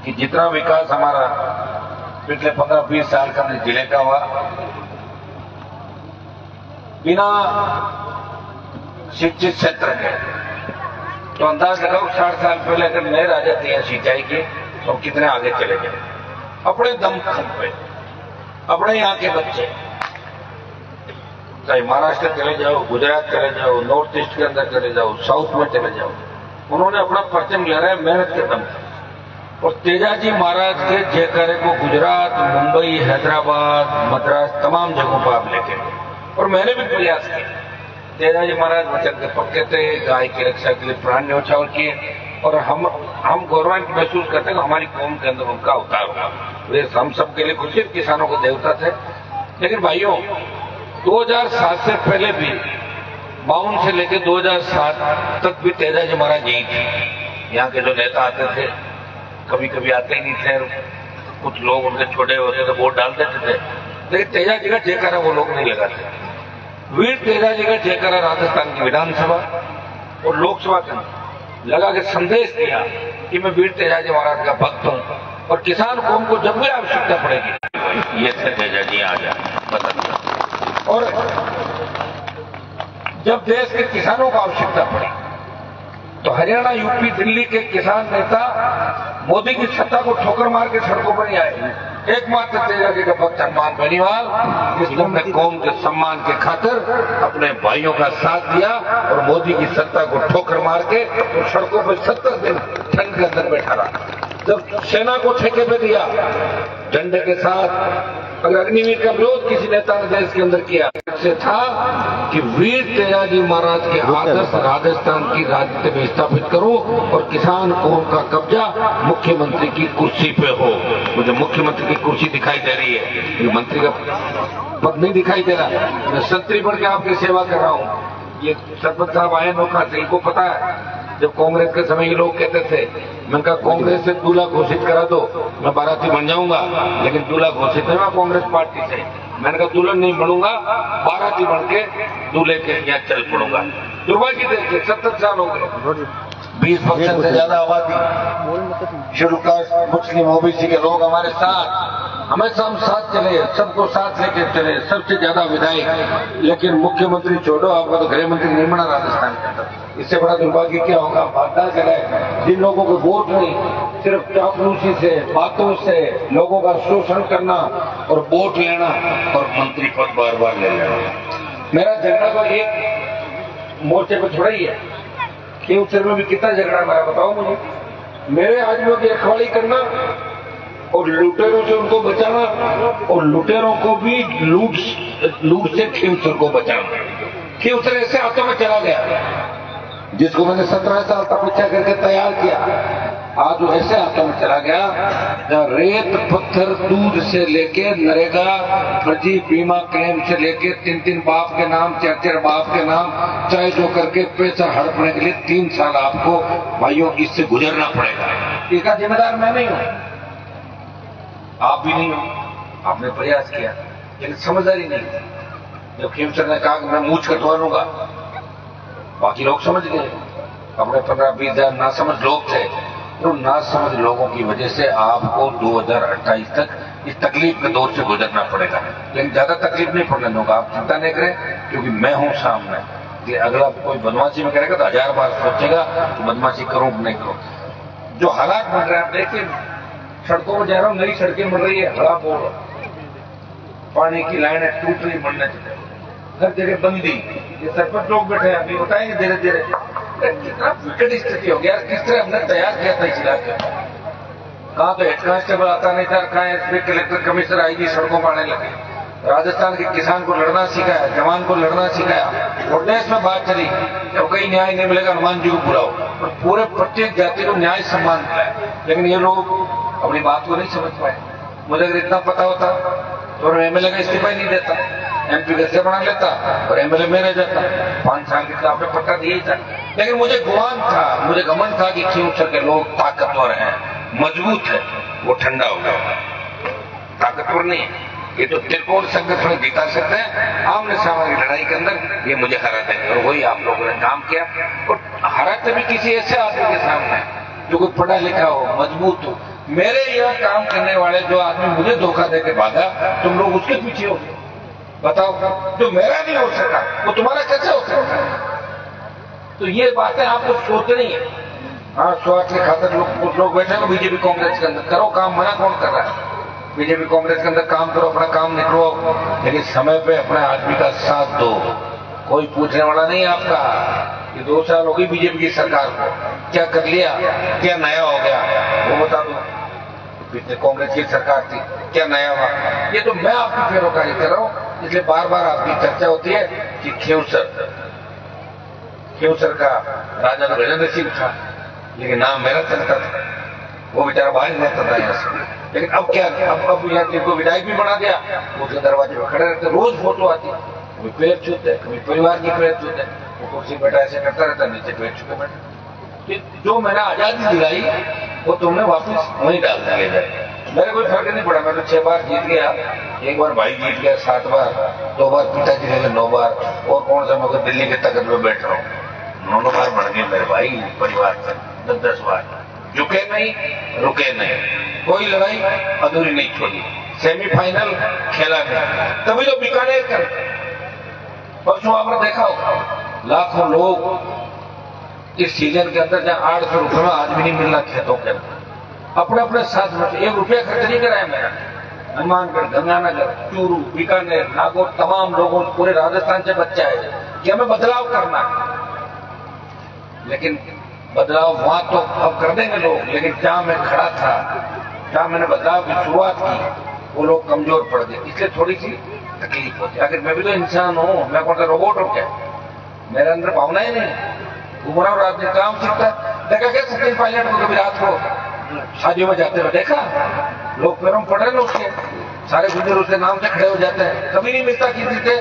कि जितना विकास हमारा पिछले 15-20 साल का जिले का हुआ, बिना शिक्षित क्षेत्र के, तो अंदाज लगाओ 60 साल पहले अगर नहर आ जाती है सिंचाई की तो कितने आगे चले जाए। अपने दम पे अपने यहाँ के बच्चे, चाहे महाराष्ट्र चले जाओ, गुजरात चले जाओ, नॉर्थ ईस्ट के अंदर चले जाओ, साउथ में चले जाओ, उन्होंने अपना परचम लहराया मेहनत के दम पे। और तेजाजी महाराज के जयकारे को गुजरात, मुंबई, हैदराबाद, मद्रास तमाम जगहों पर आप लेके गए। और मैंने भी प्रयास किया। तेजाजी महाराज वचन के पक्के थे, गाय की रक्षा के लिए प्राण न्यौछावर किए, और हम गौरवान्वित महसूस करते हैं कि हमारी कौम के अंदर उनका अवतार हुआ। वे हम सबके लिए खुशी, किसानों के देवता थे। लेकिन भाइयों, 2007 से पहले भी, 52 से लेकर 2007 तक भी तेजाजी महाराज यही थे। यहाँ के जो नेता आते थे कभी कभी आते ही नहीं थे, कुछ लोग उनके छोटे होते थे वोट डाल देते थे, लेकिन तेजाजी का जयकारा वो लोग नहीं लगाते। वीर तेजाजी का जयकारा राजस्थान की विधानसभा और लोकसभा के अंदर लगा के संदेश दिया कि मैं वीर तेजाजी महाराज का भक्त हूं और किसान कौम को जब भी आवश्यकता पड़ेगी ये तेजाजी आ जाए बता। और जब देश के किसानों को आवश्यकता पड़ी तो हरियाणा, यूपी, दिल्ली के किसान नेता मोदी की सत्ता को ठोकर मार के सड़कों पर नहीं आए। एकमात्र तेजाजी का भक्त हनुमान बेनीवाल, जिसने अपने कौम के सम्मान के खातिर अपने भाइयों का साथ दिया और मोदी की सत्ता को ठोकर मार के तो सड़कों पर 70 दिन ठंड के अंदर बैठा रहा। जब सेना को ठेके पे दिया झंडे के साथ, अगर अग्निवीर का विरोध किसी नेता ने देश के अंदर किया से था कि वीर तेजाजी महाराज के आदर्श राजस्थान की राजनीति में स्थापित करो और किसान कौम का कब्जा मुख्यमंत्री की कुर्सी पे हो। मुझे मुख्यमंत्री की कुर्सी दिखाई दे रही है, ये मंत्री का पद नहीं दिखाई दे रहा। मैं संतरी बढ़ के आपकी सेवा कर रहा हूँ। ये सरपंच साहब आए नौका से, इनको पता है जब कांग्रेस के समय ये लोग कहते थे, मैंने कहा कांग्रेस से दूल्हा घोषित करा दो, मैं बाराती बन जाऊंगा, लेकिन दूल्हा घोषित नहीं हुआ कांग्रेस पार्टी से। मैंने कहा दुल्हन नहीं बनूंगा, बाराती बन के दूल्हे के यहाँ चल पड़ूंगा। दुर्भाग्य देश 70 साल हो गए, 20% से ज्यादा आबादी, शेड्यूल कास्ट, मुस्लिम, ओबीसी के लोग हमारे साथ, हमेशा हम साथ चले, सबको साथ लेके चले, सबसे ज्यादा विधायक, लेकिन मुख्यमंत्री छोड़ो, आपका तो गृह मंत्री नहीं बना राजस्थान के अंदर। इससे बड़ा दुर्भाग्य क्या होगा? बात करें जिन लोगों को वोट नहीं, सिर्फ चापलूसी से, बातों से लोगों का शोषण करना और वोट लेना और मंत्री पद बार बार ले लेना। मेरा झगड़ा तो एक मोर्चे पर थोड़ा ही है, केवसर में भी कितना झगड़ा मेरा बताओ मुझे। मेरे आदमियों की रखवाली करना और लुटेरों से उनको बचाना और लुटेरों को भी लूट से केवसर को बचाना। केवसर ऐसे हाथों में चला गया जिसको मैंने 17 साल तपस्या करके तैयार किया, आज वो ऐसे हाथों में चला गया जहाँ रेत, पत्थर, दूध से लेके नरेगा, फर्जी बीमा क्लेम से लेके 3-3 बाप के नाम, 4-4 बाप के नाम, चाहे जो करके पैसा हड़पने के लिए 3 साल आपको भाइयों इससे गुजरना पड़ेगा। इसका जिम्मेदार मैं नहीं हूं, आप भी नहीं हो। आपने प्रयास किया लेकिन समझदारी नहीं। जब खेमचंद ने कहा कि मैं मूंछ कटवा लूंगा, बाकी लोग समझ गए। अपने 15-20 हजार नासमझ लोग थे, तो नासमझ लोगों की वजह से आपको 2028 तक इस तकलीफ के दौर से गुजरना पड़ेगा। लेकिन ज्यादा तकलीफ नहीं पड़ने दूंगा, आप चिंता नहीं करें, क्योंकि मैं हूं सामने। कि अगला कोई बदमाशी में करेगा तो 1000 बार सोचेगा कि बदमाशी करूं कि नहीं करूं। जो हालात बन रहे हैं आप देखिए, सड़कों में जा रहा हूं, नई सड़कें बन रही है, हड़ा बोल, पानी की लाइनें टूट रही, बनने चले, हर जगह बंदी। ये सरपंच लोग बैठे हैं, अभी बताएंगे धीरे धीरे। कितना विकट स्थिति हो गया, किस तरह हमने तैयार किया था इस इलाके को। कहाँ तो हेड कांस्टेबल आता नहीं था, कहाँ एसपी, कलेक्टर, कमिश्नर, आईजी सड़कों पर आने लगे। राजस्थान के किसान को लड़ना सिखाया, जवान को लड़ना सिखाया, और देश में बात चली जब कहीं न्याय नहीं मिलेगा हनुमान जी को बुलाओ, और पूरे प्रत्येक जाति को न्याय सम्मान दिलाए। लेकिन ये लोग अपनी बात को नहीं समझ पाए। मुझे अगर इतना पता होता तो एमएलए का इस्तीफा ही नहीं देता, एमपी कैसे बना लेता और एमएलए में रह जाता। 5 साल के खिलाफ में पट्टा दिया ही था। लेकिन मुझे गुमान था, मुझे घमंड था कि खींवसर के लोग ताकतवर हैं, मजबूत है। वो ठंडा हो गया, ताकतवर नहीं है। ये तो त्रिकोण संघर्ष में जीता सकते हैं, आमने सामने की लड़ाई के अंदर ये मुझे हरा देंगे। और वही आप लोगों ने काम किया, और हराते भी किसी ऐसे आदमी के सामने जो कोई पढ़ा लिखा हो, मजबूत हो, मेरे यहाँ काम करने वाले जो आदमी मुझे धोखा देके भागा, तुम लोग उसके पीछे हो। बताओ, जो मेरा नहीं हो सका वो तुम्हारा कैसे हो सकता है? तो ये बातें आपको सोचनी है। हाँ, स्वार्थ के खातिर कुछ लोग बैठे हो बीजेपी कांग्रेस के अंदर, करो काम, मना कौन कर रहा है? बीजेपी कांग्रेस के अंदर काम करो, अपना काम निकलो, लेकिन समय पे अपने आदमी का साथ दो। कोई पूछने वाला नहीं आपका कि 2 साल हो गई बीजेपी की सरकार को, क्या कर लिया, क्या नया हो गया, वो बता दो। पिछले कांग्रेस की सरकार थी, क्या नया हुआ? ये तो मैं आपकी पैरोकारी कर रहा हूं, इसलिए बार बार आपकी चर्चा होती है कि खियोसर का राजा गजेंद्र सिंह था, लेकिन नाम मेरा चलता था, वो बेचारा बाहर ही रहता था यहाँ से। लेकिन अब क्या, अब यहाँ जिनको विधायक भी बना दिया, उसके दरवाजे पर खड़े रहते, रोज फोटो आती, कभी पैर छूते, कभी परिवार की पैर छूते, वो कुर्सी बैठा ऐसे करता रहता, नीचे पैर छूते बैठे। जो मैंने आजादी दिलाई वो तुमने वापस वहीं डाल दिया जाए। मेरे कोई फर्क नहीं पड़ा, मैं तो 6 बार जीत गया, 1 बार भाई जीत गया, 7 बार, 2 बार पिताजी रह गए, 9 बार, और कौन सा मैं दिल्ली के तख्त में बैठ रहा हूँ। 9 बार बढ़ गए मेरे भाई परिवार से, 10-10 बार, झुके नहीं, रुके नहीं, कोई लड़ाई अधूरी नहीं छोड़ी, सेमीफाइनल खेला नहीं, तभी तो बीकानेर कर। परसों आपने देखा होगा, लाखों लोग इस सीजन के अंदर, जहां 800 रुपये में आज भी नहीं मिलना खेतों के अंदर, अपने अपने साथ में 1 रुपया खर्च नहीं कराया मेरा। हनुमानगढ़, गंगानगर, चूरू, बीकानेर, नागौर, तमाम लोगों, पूरे राजस्थान से बच्चे आए कि हमें बदलाव करना है। लेकिन बदलाव वहां तो अब कर देंगे लोग, लेकिन जहां मैं खड़ा था, जहां मैंने बदलाव की शुरुआत की, वो लोग कमजोर पड़ गए, इसलिए थोड़ी सी तकलीफ होती है। अगर मैं भी तो इंसान हूं, मैं कौन सा रोबोट हूं क्या? मेरे अंदर भावनाएं नहीं, घूमना और रात दिन काम सीखता। देखा क्या सचिन पायलट को कभी रात को शादियों में जाते हुए देखा? लोग पैरों में पड़ रहे लोग के, सारे गुजर उसके नाम से खड़े हो जाते हैं, कभी नहीं मिलता किसी से।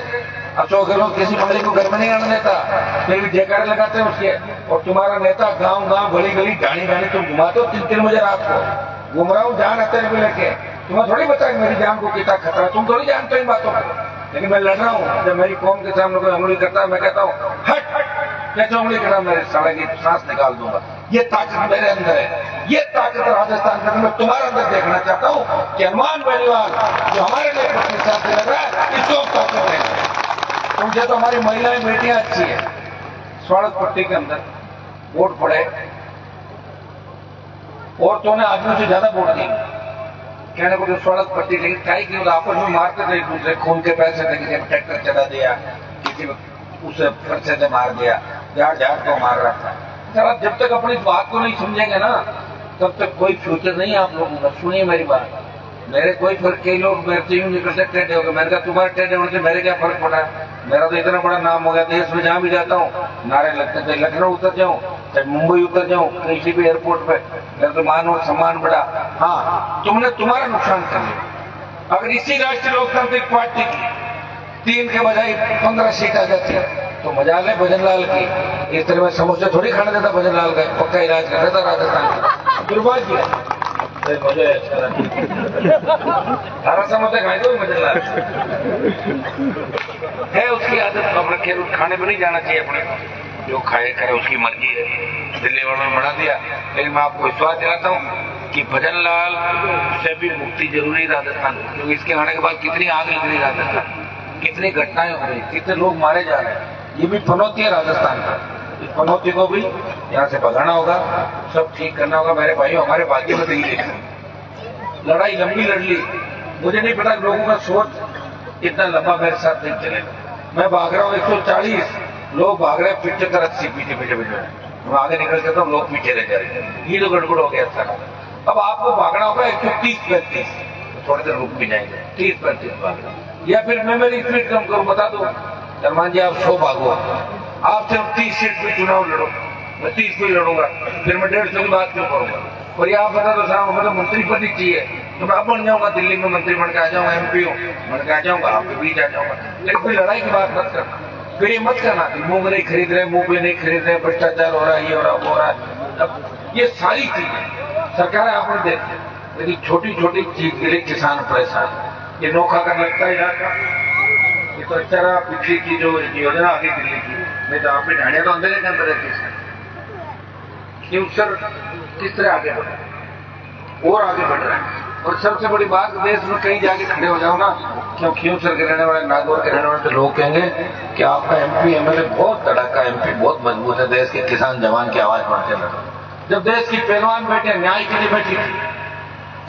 अशोक गहलोत किसी मंगली को घर में नहीं आने देता, फिर भी जयकारे लगाते हैं उसके। और तुम्हारा नेता गांव गांव गली गली गाड़ी गाड़ी तुम घुमाते हो, 3-3 बजे रात को घूम रहा हूँ जान हत्यारे को लेके। तुम्हें थोड़ी पता है मेरी जान को कितना खतरा, तुम थोड़ी जानते हो इन बातों को। लेकिन मैं लड़ रहा हूँ, जब मेरी कौम के सामने कोई उंगली करता है, मैं कहता हूँ हट हट, कैसे उंगली करा, मेरे साले की सांस निकाल दूंगा। ये ताकत मेरे अंदर है, ये ताकत राजस्थान के मैं तुम्हारे अंदर देखना चाहता हूँ कि हनुमान बेनीवाल जो हमारे लिए प्रतिष्ठा से लग रहा है, इसको ताकत है। तुमसे तो हमारी महिलाएं बेटियां अच्छी है। स्वागत पट्टी के अंदर वोट पड़े, औरतों ने आदमियों से ज्यादा वोट दी, कहने को तो स्वागत पट्टी, लेकिन क्या की आपस में मारते थे एक दूसरे, खून के पैसे थे, किसी ने ट्रैक्टर चला दिया, किसी उसे फरसे से मार दिया, झाड़ को मार रहा था। सर जब तक अपनी बात को नहीं समझेंगे ना, तब तक कोई फ्यूचर नहीं है आप लोगों का। सुनिए मेरी बात, मेरे कोई फर्क, कई लोग मेरे से यूं निकलते टेढ़े हो गए, मैंने कहा तुम्हारे टेढ़े होने से मेरे क्या फर्क पड़ा? मेरा तो इतना बड़ा नाम हो गया देश में, जहां भी जाता हूँ नारे लगते थे, लखनऊ उतर जाऊं चाहे मुंबई उतर जाऊं, किसी भी एयरपोर्ट पे, मेरा तो मान और सम्मान बढ़ा। हाँ, तुमने तुम्हारा नुकसान कर लिया। अगर इसी राष्ट्रीय लोकतांत्रिक पार्टी की 3 के बजाय 15 सीट आ जाती है तो मजा ले भजनलाल की। इस तरह में समोसे थोड़ी खाने देता भजनलाल का, पक्का इलाज कर देता राजस्थान का। दुर्भाग्य मुझे 18 समोसे खाए तो भजनलाल है, उसकी आदत। अपने खेल खाने पर नहीं जाना चाहिए, अपने जो खाए करे उसकी मर्जी है, दिल्ली वालों ने बना दिया। लेकिन मैं आपको विश्वास दिलाता हूँ कि भजनलाल से भी मुक्ति जरूरी है राजस्थान, क्योंकि इसके आने के बाद कितनी आग लग रही राजस्थान, कितनी घटनाएं हो रही, कितने लोग मारे जा रहे हैं। ये भी पनौती है राजस्थान का, इस पनौती को भी यहाँ से भगाना होगा, सब ठीक करना होगा। मेरे भाइयों, हमारे भाग्य में नहीं है, लड़ाई लंबी लड़ ली। मुझे नहीं पता लोगों का सोच इतना लंबा मेरे साथ नहीं चलेगा। मैं भाग रहा हूँ 140, लोग भाग रहे हैं 75-80 पीछे पीछे पीछे, मैं आगे निकल जाता हूँ, लोग पीछे रह जा रहे हैं। ये तो गड़बड़ हो गया सर। अब आपको भागना होगा 130-35, थोड़ी देर रुक भी जाएंगे, 30-35 भागना, या फिर मैं मेरी स्पीड कम करूँ। बता दो सलमान जी, आप 100 भागो, आप सिर्फ 30 सीट पे चुनाव लड़ो, मैं 30 पे लड़ूंगा, फिर मैं 150 की बात क्यों करूंगा? और ये आप बता दो साहब, मुझे मंत्री पद ही चाहिए, तो मैं अब बन जाऊंगा, दिल्ली में मंत्री बन के आ जाऊंगा, MP हूँ, बन के आ जाऊंगा, आपके बीच आ जाऊंगा। लेकिन कोई लड़ाई की बात मत करना, फिर ये मत करना कि मूंग नहीं खरीद रहे, मूंगफली नहीं खरीद रहे, भ्रष्टाचार हो रहा है, ये हो रहा है, वो हो रहा है। अब ये सारी चीजें सरकार आपने देखी, लेकिन छोटी छोटी चीज के लिए किसान परेशान। ये नोखा का लगता है इलाका, ये तो अच्छा रहा पिछली की जो योजना आगे दिल्ली की, नहीं तो आपने ढाणिया तो अंदर के अंदर है। क्यों सर, किस तरह आगे बढ़ा? और आगे बढ़ रहा है। और सबसे बड़ी बात, देश में कहीं जाके खड़े हो जाओ ना, क्यों खींवसर के रहने वाले, नागौर के रहने वाले तो लोग कहेंगे कि आपका एमपी एमएलए बहुत तड़ाका, एमपी बहुत मजबूत है, देश के किसान जवान की आवाज बढ़ते लगे। जब देश की पहलवान बेटियां न्याय के लिए बैठी थी,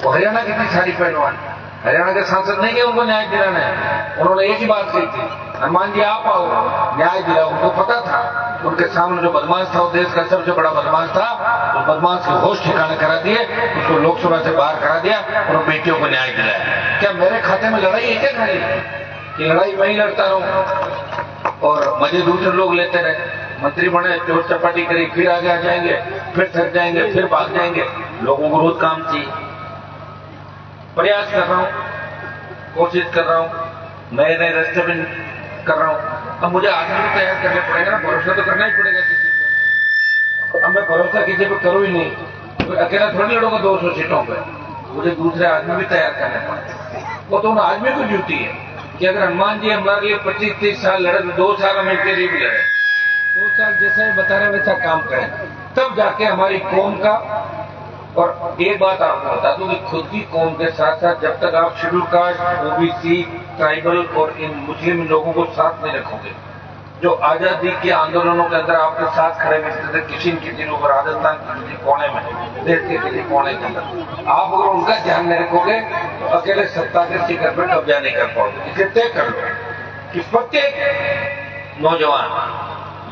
वो हरियाणा की थी सारी पहलवान, हरियाणा के सांसद नहीं गए उनको न्याय दिलाने, उन्होंने एक ही बात कही थी, हनुमान जी आप आओ न्याय दिलाओ। उनको पता था उनके सामने जो बदमाश था, वो देश का सबसे बड़ा बदमाश था, उस बदमाश के होश ठिकाने करा दिए, उसको लोकसभा से बाहर करा दिया और बेटियों को न्याय दिलाया। क्या मेरे खाते में लड़ाई है क्या खाली कि लड़ाई मैं ही लड़ता रहूं और मजे दूसरे लोग लेते रहे? मंत्री बने, चोर चपाटी करी, फिर आगे आ जाएंगे, फिर थक जाएंगे, फिर भाग जाएंगे। लोगों को रोज काम चाहिए। प्रयास कर रहा हूं, कोशिश कर रहा हूं, नए नए रास्ते भी कर रहा हूं। अब मुझे आदमी भी तैयार करने पड़ेगा ना, भरोसा तो करना ही पड़ेगा किसी पे। अब मैं भरोसा किसी पे करूं ही नहीं, तो अकेला थोड़ी लड़ूंगा 200 सीटों पे, मुझे दूसरे आदमी भी तैयार करने पड़ेंगे। वो तो उन आदमी को ड्यूटी है कि अगर हनुमान जी हमारे लिए 25-30 साल लड़े तो 2 साल हम इनके लिए भी लड़े, 2 साल जैसे बता रहे वैसा काम करें, तब जाके हमारी कौम का। और एक बात आपको बता दूं कि खुद की कौम के साथ साथ जब तक आप शेड्यूल कास्ट, ओबीसी, ट्राइबल और इन मुस्लिम लोगों को साथ में रखोगे, जो आजादी के आंदोलनों के अंदर आपके साथ खड़े मिलते थे किसी न किसी लोग, राजस्थान के किसी कोने में, देश के किसी कोने के अंदर, आप अगर उनका ध्यान नहीं रखोगे तो अकेले सत्ता के शिखर पर कब्जा नहीं कर पाओगे। इसे तय कर लो कि प्रत्येक नौजवान,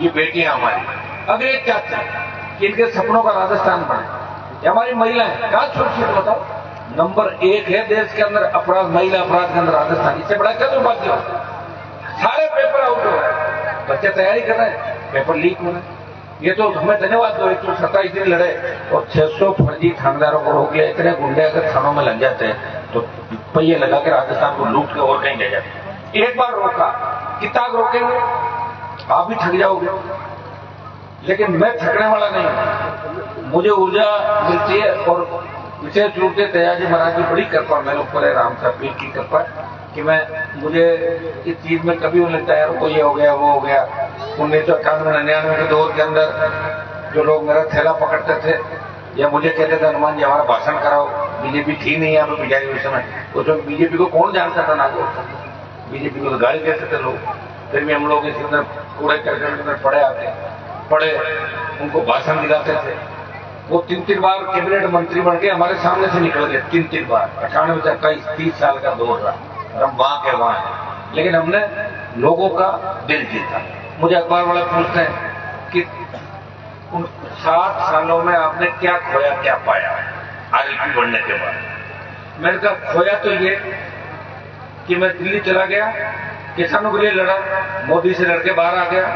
ये बेटियां हमारी अगर ये चाहते हैं कि इनके सपनों का राजस्थान बने, ये हमारी महिलाएं कहाँ सुरक्षित बताओ? नंबर 1 है देश के अंदर अपराध, महिला अपराध के अंदर राजस्थान। इससे बड़ा क्या दुर्भाग्य हो? सारे पेपर आउट हो रहे हैं, बच्चे तैयारी कर रहे हैं, पेपर लीक हो रहे हैं। ये तो हमें धन्यवाद दो, 127 दिन लड़े और 600 फर्जी थानेदारों को रोक लिया। इतने गुंडे अगर थानों में लग जाते हैं तो पहिए लगा के राजस्थान को लूट के और कहीं ले जाते। एक बार रोका, कितना रोकेंगे? आप भी थक जाओगे, लेकिन मैं थकने वाला नहीं हूं। मुझे ऊर्जा मिलती है और विशेष रूप से दयाजी महाराज की बड़ी कृपा मेरे ऊपर है, राम साहब की कृपा कि मुझे इस चीज में कभी वो लगता है को ये हो गया वो हो गया। 1998-99 के दौर के अंदर जो लोग मेरा थैला पकड़ते थे या मुझे कहते थे हनुमान जी हमारा भाषण कराओ, बीजेपी थी नहीं यहाँ पे बिजारी उस समय, उसमें बीजेपी को कौन जानता था ना, बीजेपी को तो गाली देते थे लोग, फिर भी हम लोग इसके अंदर कूड़े करकट के अंदर पड़े उनको भाषण दिलाते थे। वो 3-3 बार कैबिनेट मंत्री बन के हमारे सामने से निकल गए, 3-3 बार। 98 से 30 साल का दौर रहा, हम वहां के वहां हैं, लेकिन हमने लोगों का दिल जीता। मुझे अखबार वाले पूछते हैं कि उन 7 सालों में आपने क्या खोया क्या पाया आरएलपी बढ़ने के बाद? मैंने कहा खोया तो ये कि मैं दिल्ली चला गया, किसानों के लिए लड़ा, मोदी से लड़के बाहर आ गया,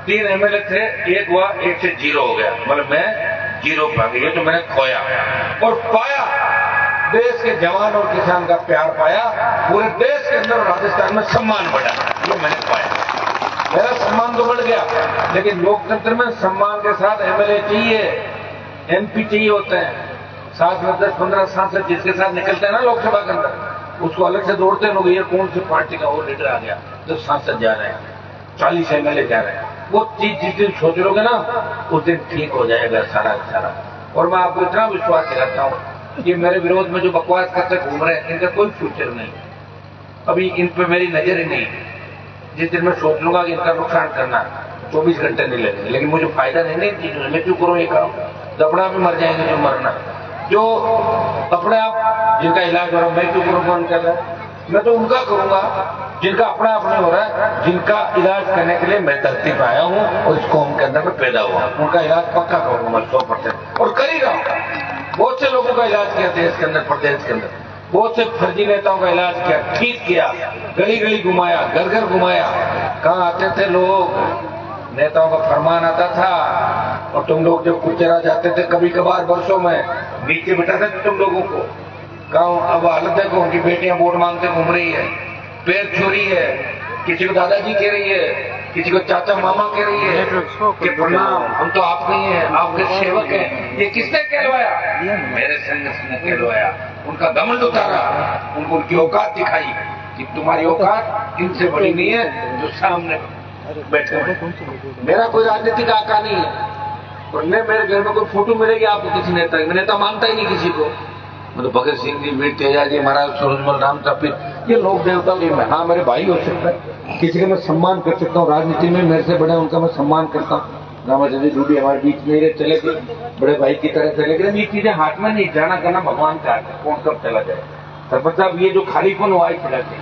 3 एमएलए थे, एक हुआ, 1 से 0 हो गया, मतलब मैं 0 पा गया। ये तो मैंने खोया और पाया देश के जवान और किसान का प्यार पाया, पूरे देश के अंदर राजस्थान में सम्मान बढ़ा, ये मैंने पाया। मेरा सम्मान तो बढ़ गया, लेकिन लोकतंत्र में सम्मान के साथ एमएलए चाहिए, एमपी चाहिए होते हैं, साथ में 10-15 सांसद जिसके साथ निकलते हैं ना लोकसभा के अंदर, उसको अलग से दौड़ते हैं लोग, ये कौन सी पार्टी का वो लीडर आ गया, जो सांसद जा रहे हैं, 40 एमएलए जा रहे हैं। वो चीज जिस दिन सोच लोगे ना उस दिन ठीक हो जाएगा सारा। और मैं आपको इतना विश्वास दिलाता हूं कि मेरे विरोध में जो बकवास करते घूम रहे हैं, इनका कोई फ्यूचर नहीं, अभी इन पे मेरी नजर ही नहीं। जिस दिन मैं सोच लूंगा कि इनका नुकसान करना, 24 घंटे नहीं लगेंगे, लेकिन मुझे फायदा नहीं चीजों मैं क्यों करूं ये काम? दबड़ा भी मर जाएंगे जो मरना, जो अपने आप जिनका इलाज हो रहा है, मैं क्यों करूंगा उनका इलाज? मैं तो उनका करूंगा जिनका अपना आप नहीं हो रहा है, जिनका इलाज करने के लिए मैं धरती पर आया हूं और इस कौम के अंदर में पैदा हुआ, उनका इलाज पक्का करूंगा मैं 100% और कर ही रहा हूं। बहुत से लोगों का इलाज किया देश के अंदर, प्रदेश के अंदर, बहुत से फर्जी नेताओं का इलाज किया, ठीक किया, गली गली घुमाया, घर घर घुमाया। कहाँ आते थे लोग, नेताओं का फरमान आता था और तुम लोग जब कुचरा जाते थे कभी कभार वर्षों में, नीचे बिठाते थे तुम लोगों को। गाँव अब हालत देखो, उनकी बेटियां वोट मांगते घूम रही है, पैर छू रही है, किसी को दादाजी कह रही है, किसी को चाचा मामा कह रही है कि प्रणाम, हम तो आपके ही हैं, आपके सेवक हैं। ये किसने कहलवाया? मेरे संग ने कहलवाया, उनका घमंड उतारा, उनको उनकी औकात दिखाई कि तुम्हारी औकात इनसे बड़ी नहीं है जो सामने बैठे हैं। मेरा कोई राजनीतिक आका नहीं है और न मेरे घर में कोई फोटो मिलेगी आपको किसी नेता की, नेता मानता ही नहीं किसी को। मतलब भगत सिंह जी, वीर तेजा जी महाराज, सूरजमल, राम तापी, ये लोक देवता भी मैं, हाँ मेरे भाई हो सकता है, किसी का मैं सम्मान कर सकता हूँ। राजनीति में मेरे से बड़े उनका मैं सम्मान करता हूँ। रामाचार्य डूडी हमारे बीच में रहे, चले गए, बड़े भाई की तरह चले गए। ये चीजें हाथ में नहीं, जाना करना भगवान का है, कौन कब चला जाए। सरपंच साहब, ये जो खालीपन हुआ है खिला के,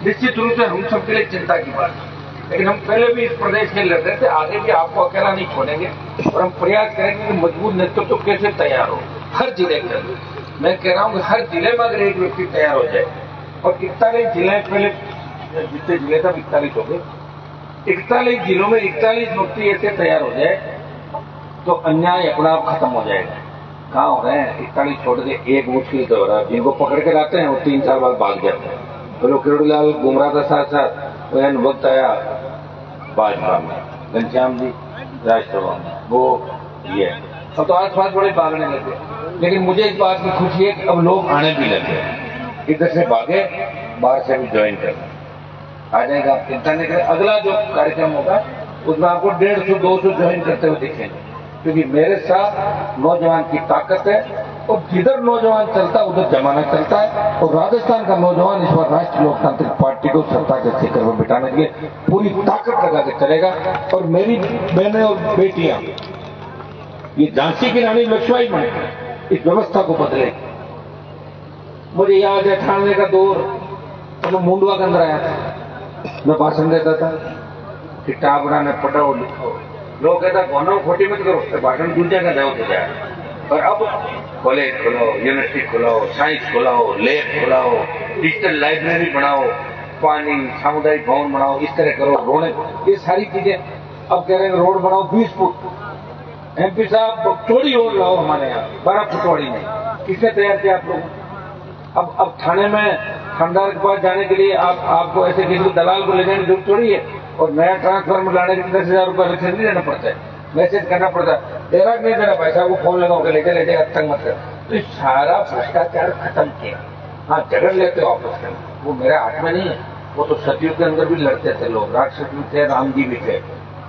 निश्चित रूप से हम सबके लिए चिंता की बात है। लेकिन हम पहले भी इस प्रदेश में लड़ रहे थे, आगे भी आपको अकेला नहीं छोड़ेंगे और हम प्रयास करेंगे कि मजबूत नेतृत्व कैसे तैयार हो हर जिले के अंदर। मैं कह रहा हूं कि हर जिले में अगर एक व्यक्ति तैयार हो जाए, और 41 जिले, पहले जितने जिले था 41 हो गए, 41 जिलों में 41 व्यक्ति ऐसे तैयार हो जाए तो अन्याय अपना आप खत्म हो जाएगा। कहाँ हो रहे हैं 41 छोड़ के, एक मुश्किल तो हो रहा है। जिनको पकड़ के लाते हैं वो 3 साल बाद भाग जाते हैं। तो किरोड़ीलाल घूम रहा था साथ साथ, तो वक्त आया भाजपा में, घनश्याम जी राजसभा में, वो ये अब तो आस पास बड़े भागने लगे। लेकिन मुझे इस बात की खुशी है कि अब लोग आने भी लगे, इधर से भागे, बाहर से भी ज्वाइन कर आ जाएगा। आप चिंता नहीं करें, अगला जो कार्यक्रम होगा उसमें आपको 150-200 ज्वाइन करते हुए दिखेंगे, क्योंकि मेरे साथ नौजवान की ताकत है। और जिधर नौजवान चलता है उधर जमाना चलता है। और राजस्थान का नौजवान इस बार राष्ट्रीय लोकतांत्रिक पार्टी को सत्ता के शिखर पर बिठाने के लिए पूरी ताकत लगा के चलेगा। और मेरी बहनें और बेटियां ये झांसी की रानी लक्ष्मीबाई बने, इस व्यवस्था को बदले। मुझे याद है 98 का दौर, तो मैं मुंडवा के अंदर आया था, मैं भाषण देता था कि टाबरा ने पढ़ो लिखो, लोग कहता गोनो खोटी मत करो, भाषण दूसरे का जाओ तो जाए। और अब कॉलेज खोलाओ, यूनिवर्सिटी खोलाओ, साइंस खोलाओ, लैब खोलाओ, डिजिटल लाइब्रेरी बनाओ, पानी सामुदायिक भवन बनाओ, इस तरह करो, रोड, ये सारी चीजें। अब कह रहे हैं रोड बनाओ 20 फुट। MP साहब चौड़ी रोड लाओ हमारे यहाँ, 12 फुट वाली नहीं। किसने तैयार किया आप लोग? अब थाने में थानेदार के पास जाने के लिए आपको ऐसे किसी दलाल को ले जाने की जरूरत थोड़ी है। और नया ट्रांसफार्मर लाने के लिए 10,000 रुपये अलग से नहीं देना पड़ता है, मैसेज करना पड़ता है, तेरा नहीं देना पैसा, वो फोन लगाओ के लेते तंग मत कर। तो सारा भ्रष्टाचार खत्म किया। हाँ, झगड़ लेते हो आपस में, वो मेरे हाथ में नहीं है। वो तो सतयुग के अंदर भी लड़ते थे लोग, राक्षस भी थे, राम जी भी थे,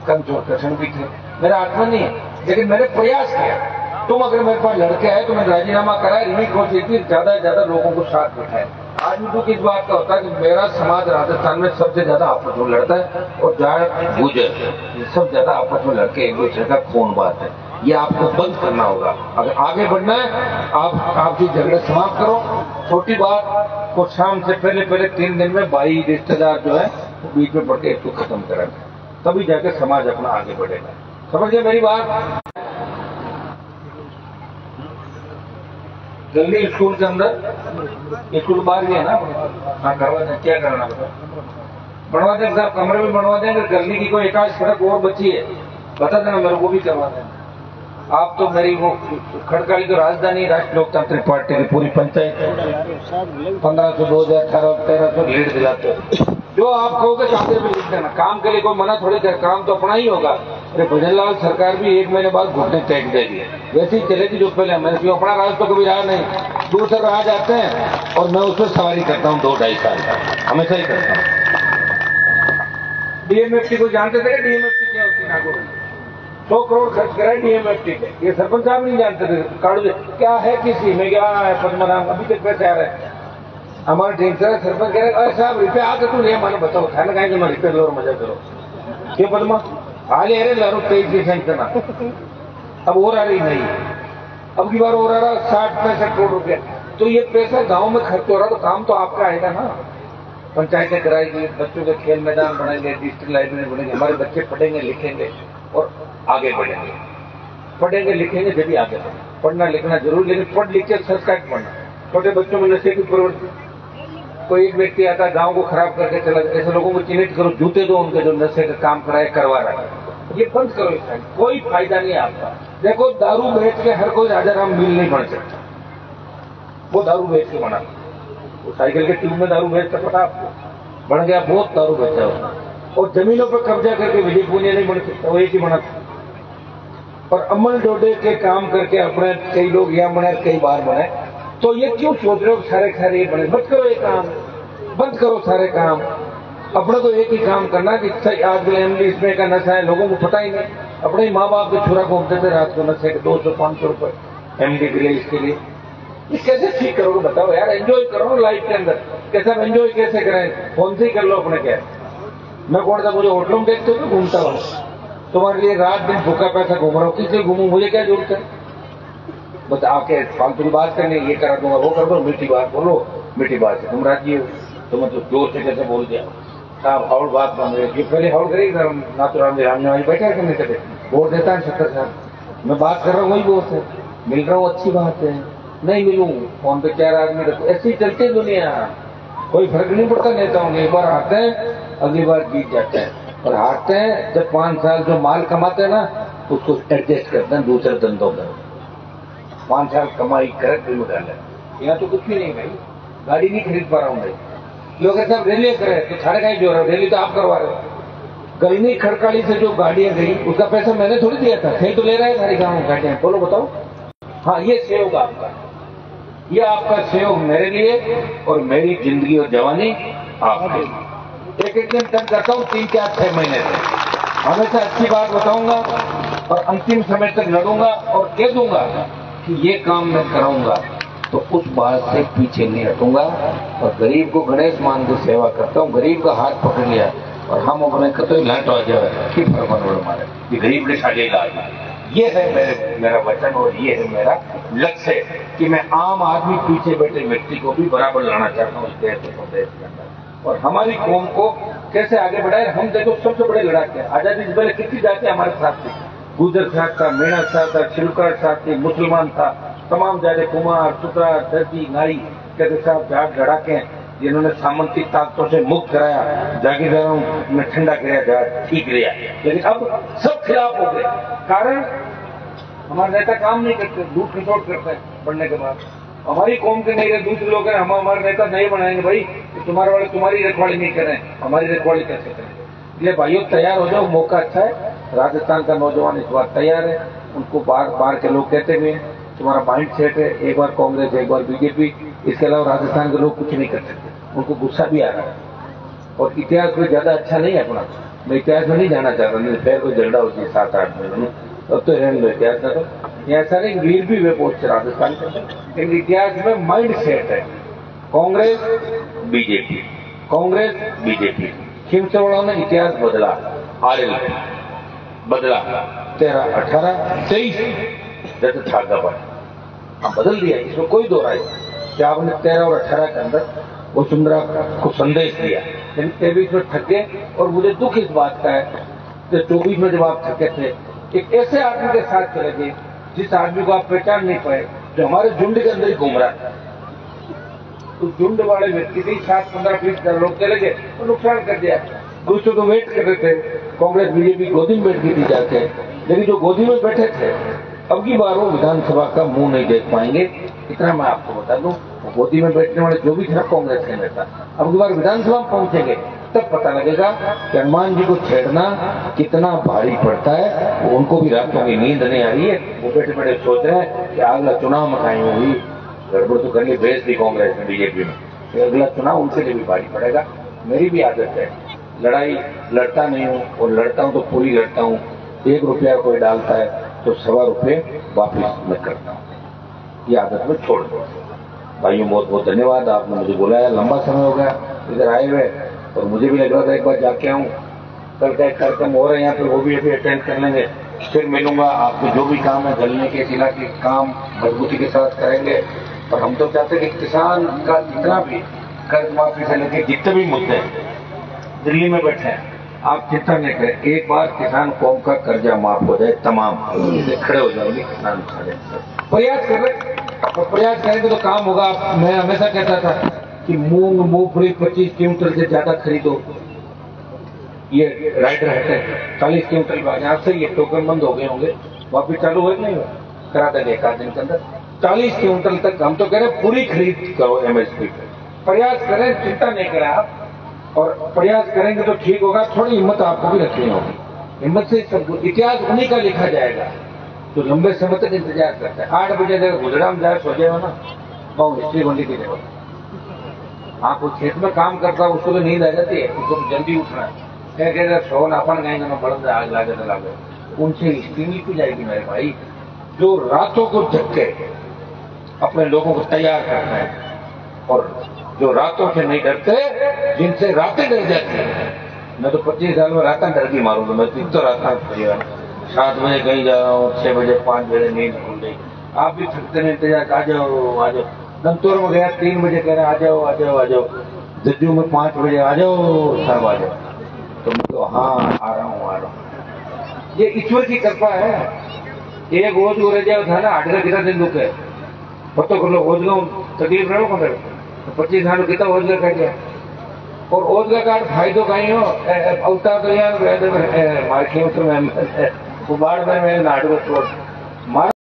कमजोर कृष्ण भी थे, मेरे हाथ में नहीं है। लेकिन मैंने प्रयास किया। तुम अगर मेरे पास लड़के आए तो मैंने राजीनामा कराया, इन्हीं कोशिश की ज्यादा से ज्यादा लोगों को साथ बिठाए। आज भी दुख इस बात का होता है कि मेरा समाज राजस्थान में सबसे ज्यादा आपस में लड़ता है, और जाट गुजर सब ज्यादा आपस में लड़के एक दूसरे का खून बात है। ये आपको बंद करना होगा। अगर आगे बढ़ना है, आप भी झगड़े समाप्त करो। छोटी बात को शाम से पहले 3 दिन में भाई रिश्तेदार जो है वो बीच में बढ़ के इसको खत्म करें, तभी जाके समाज अपना आगे बढ़ेगा। समझ गए मेरी बात? जल्दी स्कूल के अंदर, स्कूल बाहर भी है ना, हाँ करवा दें, क्या करना बता, बनवा दें साहब, कमरे में बनवा देंगे। गली की कोई 1-8 सड़क और बची है बता देना मेरे को, भी करवा दें आप। तो मेरी वो खड़काली तो राजधानी राष्ट्रीय लोकतांत्रिक पार्टी की पूरी पंचायत 1500, 2018, 1300 लीड दिलाते हो। जो आप कहोगे खाते में लिख देना, काम के लिए कोई मना थोड़ी कर, काम तो अपना ही होगा। अरे भजनलाल सरकार भी 1 महीने बाद घुटने टेक देगी, वैसे ही चलेगी जो पहले। मैंने क्यों, अपना राज तो कभी रहा नहीं, दूसरे राह जाते हैं और मैं उसमें सवारी करता हूँ 2-2.5 साल का, हमेशा ही करता हूँ। DMFT को जानते थे? DMFT क्या होती है? नागौर 100 करोड़ खर्च कराए DMFT के, ये सरपंच साहब नहीं जानते थे। काड़ू क्या है, किसी में क्या है, पद्मनाभ अभी तक पैसे आ रहे हैं हमारे ठीक से। सरपंच कह रहे अरे साहब रुपये आके तू नहीं मानो, बताओ खाना खाएंगे, मैं रुपये लो और मजा करो। क्यों पद्मा हाले अरे लारो 23 करना, अब और आ रही नहीं, अब की बार और आ रहा 60-65 करोड़ रुपये। तो ये पैसा गांव में खर्च हो रहा, तो काम तो आपका आएगा ना। पंचायतें कराएगी, बच्चों के खेल मैदान बनाएंगे, डिजिटल लाइब्रेरी बनेंगे, हमारे बच्चे पढ़ेंगे लिखेंगे और आगे बढ़ेंगे। पढ़ेंगे लिखेंगे जब आगे बढ़ेंगे। पढ़ना लिखना जरूर, लेकिन पढ़ लिख के संस्कार पढ़ना। छोटे बच्चों में नशे की प्रवृत्ति, कोई एक व्यक्ति आता है गांव को खराब करके चला, ऐसे लोगों को चिन्हित करो, जूते दो उनके जो नशे का काम कराए करवा रहा है, ये बंद करो। इसका कोई फायदा नहीं है आपका। देखो दारू बेच के हर कोई राजा राम मिल नहीं बन सकता, वो दारू बेच के बना, वो साइकिल के ट्यूब में दारू बेचता पता आपको, बन गया बहुत दारू बेचा उसने। और जमीनों पर कब्जा करके विजय पुनिया नहीं बन सकता, वो एक ही बना था। और अमल डोडे के काम करके अपने कई लोग यहाँ बने, कई बार बने। तो ये क्यों सोच रहे हो सारे खैर ये बने? मत करो ये काम, बंद करो सारे काम। अपने को एक ही काम करना कि आजकल एमडी इसमें का नशा है, लोगों को पता ही नहीं। अपने ही माँ बाप के छुरा घूमते थे रात को नशे के 200-500 रुपए एमडी के लिए, इसके लिए ये कैसे ठीक करोगे बताओ यार। एंजॉय करो लाइफ के अंदर। कैसे हम एंजॉय कैसे करें? फोन से ही कर लो अपने। क्या मैं कौन सा मुझे होटलों में देखते हो तो घूमता हूँ तुम्हारे लिए रात दिन भूखा पैसा घूम रहा हूँ, किस लिए घूमू? मुझे क्या जरूरत है? बस आके फालतू की बात करनी, ये करा दूंगा वो कर दो, मीठी बात बोलो, मीठी बात से तुम राजी हो। तो मतलब जोर से कैसे बोल दिया साहब, हाउल बात बन रही है। पहले हाउल करेगी सर, नाथुराम जी रामने वाली बैठा करने चले वोट देता है 70 साल। मैं बात कर रहा हूँ वही वोट है, मिल रहा हूँ अच्छी बात है, नहीं मिलूँ फोन पे 4 आदमी रखो, ऐसे ही चलते दुनिया। कोई फर्क नहीं पड़ता नेताओं में, एक बार हारते हैं अगली बार जीत जाते हैं। और हारते हैं जब 5 साल जो माल कमाते हैं ना उसको एडजस्ट करते हैं दूसरे धंधों में। 5 साल कमाई करे फिर डाले। यहाँ तो कुछ भी नहीं भाई, गाड़ी नहीं खरीद पा रहा हूँ भाई। लोग ऐसा रैली करे तो छाड़े का ही जो रैली तो आप करवा रहे हो। गलनी खड़काली से जो गाड़ियां गई उसका पैसा मैंने थोड़ी दिया था, कहीं तो ले रहा है सारी गाँव गाड़ियां। बोलो बताओ। हाँ ये सहयोग आपका, ये आपका सहयोग मेरे लिए और मेरी जिंदगी और जवानी आपके लिए। एक दिन तक करता हूँ 3, 4, 6 महीने से हमेशा अच्छी बात बताऊंगा और अंतिम समय तक लड़ूंगा और कह दूंगा कि ये काम मैं कराऊंगा, तो उस बात से पीछे नहीं हटूंगा। और गरीब को गणेश मान के सेवा करता हूँ। गरीब का हाथ पकड़ लिया और हम अपने कतई लाट आ जाए कि फरमान मारे कि गरीब ने साझे इलाज। ये है मेरा वचन और ये है मेरा लक्ष्य कि मैं आम आदमी पीछे बैठे व्यक्ति को भी बराबर लाना चाहता हूँ इस देश के अंदर। और हमारी कौम को कैसे आगे बढ़ाए। हम देखो सबसे बड़े लड़ाके आजादी से पहले कितनी जाति हमारे साथ थी। गुजर साहब था, मीणा साहब था, शिलकर साहब थी, मुसलमान था, तमाम जाते कुमार, सुतरा, दर्जी, नाई कहते साहब जाट लड़ाके जिन्होंने सामंती ताकतों से मुक्त कराया, जागीरदारों में ठंडा कराया, जाट ठीक रहा। लेकिन अब सब खिलाफ हो गए। कारण हमारे नेता काम नहीं करते, लूट खसोट करते हैं बढ़ने के बाद। हमारी कौम के नहीं रहे, दूसरे लोग हैं, हम हमारे नेता नहीं बनाएंगे भाई। तो तुम्हारे वाले तुम्हारी रखवाली नहीं करें, हमारी रखवाली कैसे करें? इसलिए भाइयों तैयार हो जाओ, मौका अच्छा है। राजस्थान का नौजवान इस बार तैयार है। उनको बार के लोग कहते हुए तुम्हारा माइंड सेट है, एक बार कांग्रेस एक बार बीजेपी, इसके अलावा राजस्थान के लोग कुछ नहीं कर सकते। उनको गुस्सा भी आ रहा है और इतिहास कोई ज्यादा अच्छा नहीं है अपना। मैं इतिहास में नहीं जाना चाहता, नहीं फिर कोई झगड़ा होती है 7-8 महीनों में, अब तो रहने दो इतिहास का। तो यहाँ सारे वीर भी वे पहुंचते राजस्थान के, लेकिन इतिहास में माइंड सेट है कांग्रेस बीजेपी, कांग्रेस बीजेपी। खिमसवाड़ों ने इतिहास बदला, आरएल बदला, 13, 18, 23 जैसे ठागा पर बदल दिया, इसमें कोई दो राय कि आपने 13 और 18 के अंदर वसुंधरा को संदेश दिया, लेकिन 23 में थक गए। और मुझे दुख इस बात का है कि 24 में जब आप थके थे, एक ऐसे आदमी के साथ चले गए जिस आदमी को आप पहचान नहीं पाए, जो हमारे झुंड के अंदर ही घूम रहा है। तो झुंड वाले व्यक्ति के 7, 15, 20 लोग चले गए तो नुकसान कर दिया। दूसरे को वेट कर रहे थे, कांग्रेस बीजेपी गोदी में बैठ के दी जाते हैं, लेकिन जो गोदी में बैठे थे अब की बार वो विधानसभा का मुंह नहीं देख पाएंगे। इतना मैं आपको बता दूं, गोदी में बैठने वाले जो भी थे कांग्रेस के नेता, अब की बार विधानसभा में पहुंचेंगे तब पता लगेगा कि हनुमान जी को छेड़ना कितना भारी पड़ता है। वो उनको भी रातों की नींद नहीं आ रही है, वो बैठे बैठे सोच रहे हैं कि अगला चुनाव में कहीं होगी गड़बड़ तो करनी, भेज दी कांग्रेस में बीजेपी में, अगला चुनाव उनके लिए भी भारी पड़ेगा। मेरी भी आदत है, लड़ाई लड़ता नहीं हूँ और लड़ता हूँ तो पूरी लड़ता हूँ। 1 रुपया कोई डालता है तो 1.25 रुपये वापिस मैं करता हूँ। ये आदत में छोड़ दो। भाइयों बहुत बहुत धन्यवाद, आपने मुझे बुलाया, लंबा समय हो गया इधर आए हुए और मुझे भी लग रहा था एक बार जाके आऊँ। कल का एक कार्यक्रम हो रहा है यहाँ पे, वो भी अभी अटेंड कर लेंगे, फिर मिलूंगा। आपको जो भी काम है गलने के जिला के काम मजबूती के साथ करेंगे। और हम तो चाहते हैं कि किसान का जितना भी कर्ज माफी से लेकर जितने भी मुद्दे दिल्ली में बैठे हैं, आप चिंता नहीं करें, एक बार किसान कौम का कर्जा माफ हो जाए, तमाम खड़े हो जाएंगे किसान सारे। प्रयास कर रहे और प्रयास करेंगे तो काम होगा। मैं हमेशा कहता था कि मूंग मूंगफली 25 क्विंटल से ज्यादा खरीदो, ये राइडर हटे 40 क्विंटल बाजार से, ये टोकन बंद हो गए होंगे, वापिस चालू हो नहीं हुआ, करा देंगे 1 आध दिन के अंदर 40 क्विंटल तक। हम तो कह रहे पूरी खरीद करो एमएसपी पे, प्रयास करें, चिंता नहीं करें आप, और प्रयास करेंगे तो ठीक होगा। थोड़ी हिम्मत आपको भी रखनी होगी, हिम्मत से सब इतिहास उन्हीं का लिखा जाएगा जो लंबे समय तक इंतजार करता है। 8 बजे अगर गुजराम जाए सो जाए ना, बहुत हिस्ट्री बनने की जरूरत। हाँ कोई खेत में काम करता है उसको तो नींद आ जाती है, उसको जल्दी उठना है, क्या सोन अपन गाएंगे ना बढ़ आग लागे न लागे, उनसे हिस्ट्री लिखी जाएगी मेरे भाई। जो रातों को जग के अपने लोगों को तैयार करना है। और जो रातों से नहीं डरते, जिनसे रातें डर जाती है, मैं तो 25 साल में रातें डर की मारूंगा। मैं तो रात 7 बजे कहीं जा रहा हूँ, 6 बजे 5 बजे नींद खुल गई। आप भी थकते नहीं, इंतजार, आ जाओ आ जाओ। दमतोर में गया 3 बजे, कह रहे आ जाओ आ जाओ आ जाओ। जज्जू में 5 बजे आ जाओ, सब आ जाओ। तो मैं तो हाँ आ रहा हूँ। ये ईश्वर की कृपा है। एक ओझ रह जाओ था ना, 8 कितना दिन दुखे पतो कर लो, ओझ तकलीफ रहो को 25 साल कितना ओझ कर गया। और ओझ का कार्ड फायदो कहीं हो अवतार तो यार मार्केट में बाढ़ में नाटक